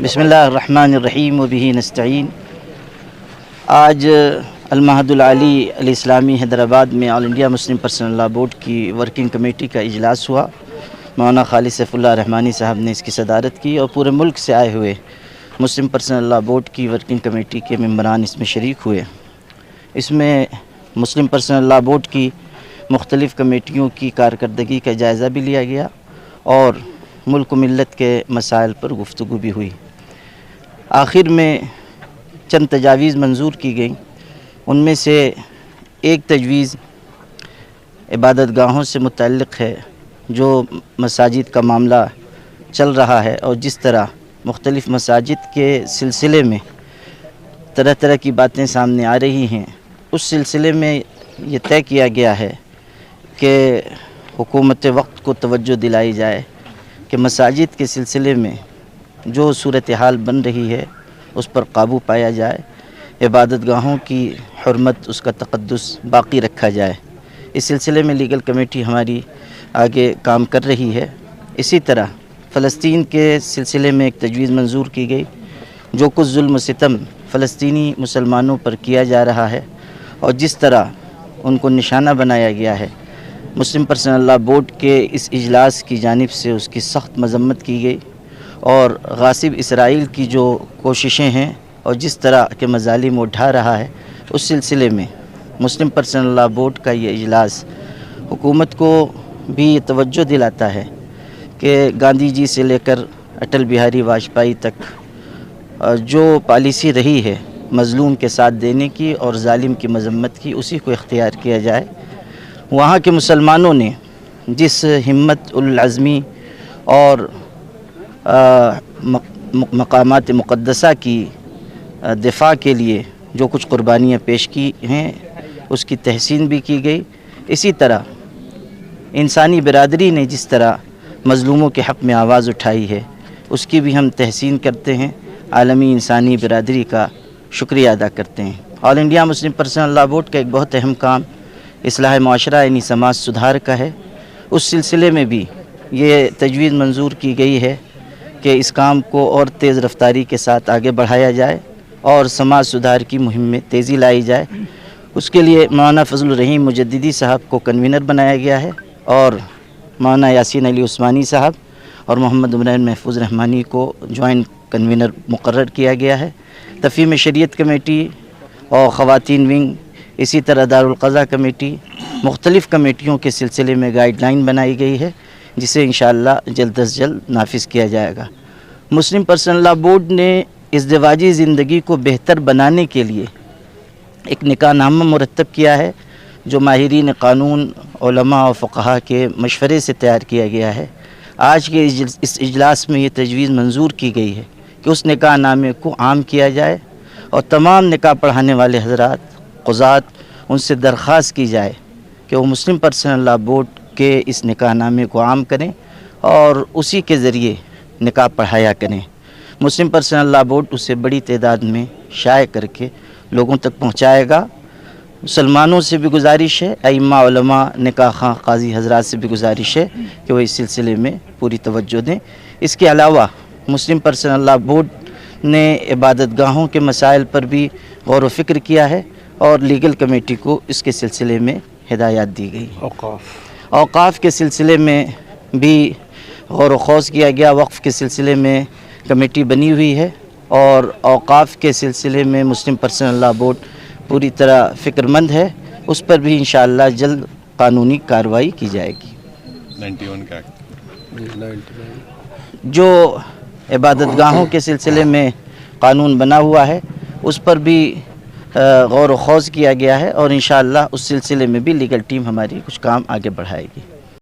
بسم اللہ الرحمن الرحیم وبہ نستعین۔ آج المعہد العالی الاسلامی حیدرآباد میں all India Muslim personal law board کی ورکنگ کمیٹی کا اجلاس ہوا۔ مولانا خالد سیف اللہ رحمانی صاحب نے اس کی صدارت کی اور پورے ملک سے آئے ہوئے مسلم پرسنل لاء بورڈ کی ورکنگ کمیٹی کے ممبران اس میں شریک ہوئے۔ اس میں مسلم پرسنل لاء بورڈ کی مختلف کمیٹیوں کی کارکردگی کا جائزہ بھی لیا گیا اور ملک و ملت کے مسائل پر گفتگو بھی ہوئی۔ آخر میں چند تجاویز منظور کی گئیں۔ ان میں سے ایک تجویز عبادت گاہوں سے متعلق ہے، جو مساجد کا معاملہ چل رہا ہے اور جس طرح مختلف مساجد کے سلسلے میں طرح طرح کی باتیں سامنے آ رہی ہیں، اس سلسلے میں یہ طے کیا گیا ہے کہ حکومت وقت کو توجہ دلائی جائے کہ مساجد کے سلسلے میں جو صورتحال بن رہی ہے اس پر قابو پایا جائے، عبادت گاہوں کی حرمت، اس کا تقدس باقی رکھا جائے۔ اس سلسلے میں لیگل کمیٹی ہماری آگے کام کر رہی ہے۔ اسی طرح فلسطین کے سلسلے میں ایک تجویز منظور کی گئی۔ جو کچھ ظلم و ستم فلسطینی مسلمانوں پر کیا جا رہا ہے اور جس طرح ان کو نشانہ بنایا گیا ہے، مسلم پرسنل لاء بورڈ کے اس اجلاس کی جانب سے اس کی سخت مذمت کی گئی اور غاصب اسرائیل کی جو کوششیں ہیں اور جس طرح کے مظالم وہ ڈھا رہا ہے، اس سلسلے میں مسلم پرسنل لاء بورڈ کا یہ اجلاس حکومت کو بھی یہ توجہ دلاتا ہے کہ گاندھی جی سے لے کر اٹل بہاری واجپئی تک جو پالیسی رہی ہے مظلوم کے ساتھ دینے کی اور ظالم کی مذمت کی، اسی کو اختیار کیا جائے۔ وہاں کے مسلمانوں نے جس ہمت العزمی اور مقامات مقدسہ کی دفاع کے لیے جو کچھ قربانیاں پیش کی ہیں، اس کی تحسین بھی کی گئی۔ اسی طرح انسانی برادری نے جس طرح مظلوموں کے حق میں آواز اٹھائی ہے، اس کی بھی ہم تحسین کرتے ہیں، عالمی انسانی برادری کا شکریہ ادا کرتے ہیں۔ All India Muslim personal law board کا ایک بہت اہم کام اصلاح معاشرہ یعنی سماج سدھار کا ہے۔ اس سلسلے میں بھی یہ تجویز منظور کی گئی ہے کہ اس کام کو اور تیز رفتاری کے ساتھ آگے بڑھایا جائے اور سماج سدھار کی مہم میں تیزی لائی جائے۔ اس کے لیے مولانا فضل الرحیم مجددی صاحب کو کنوینر بنایا گیا ہے اور مولانا یاسین علی عثمانی صاحب اور محمد عمران محفوظ رحمانی کو جوائنٹ کنوینر مقرر کیا گیا ہے۔ تفہیم شریعت کمیٹی اور خواتین ونگ، اسی طرح دارالقضاء کمیٹی، مختلف کمیٹیوں کے سلسلے میں گائیڈ لائن بنائی گئی ہے، جسے انشاءاللہ جلد از جلد نافذ کیا جائے گا۔ مسلم پرسنل لاء بورڈ نے ازدواجی زندگی کو بہتر بنانے کے لیے ایک نکاح نامہ مرتب کیا ہے، جو ماہرین قانون، علماء اور فقہا کے مشورے سے تیار کیا گیا ہے۔ آج کے اس اجلاس میں یہ تجویز منظور کی گئی ہے کہ اس نکاح نامے کو عام کیا جائے اور تمام نکاح پڑھانے والے حضرات، قضات، ان سے درخواست کی جائے کہ وہ مسلم پرسنل لاء بورڈ کے اس نکاح نامے کو عام کریں اور اسی کے ذریعے نکاح پڑھایا کریں۔ مسلم پرسنل لاء بورڈ اسے بڑی تعداد میں شائع کر کے لوگوں تک پہنچائے گا۔ مسلمانوں سے بھی گزارش ہے، ائمہ، علماء، نکاح خواہ، قاضی حضرات سے بھی گزارش ہے کہ وہ اس سلسلے میں پوری توجہ دیں۔ اس کے علاوہ مسلم پرسنل لاء بورڈ نے عبادت گاہوں کے مسائل پر بھی غور و فکر کیا ہے اور لیگل کمیٹی کو اس کے سلسلے میں ہدایات دی گئی۔ اوقاف کے سلسلے میں بھی غور و خوض کیا گیا۔ وقف کے سلسلے میں کمیٹی بنی ہوئی ہے اور اوقاف کے سلسلے میں مسلم پرسنل لاء بورڈ پوری طرح فکر مند ہے، اس پر بھی انشاءاللہ جلد قانونی کارروائی کی جائے گی۔ 91 کا جو عبادت گاہوں کے سلسلے میں قانون بنا ہوا ہے، اس پر بھی غور و خوض کیا گیا ہے اور انشاءاللہ اس سلسلے میں بھی لیگل ٹیم ہماری کچھ کام آگے بڑھائے گی۔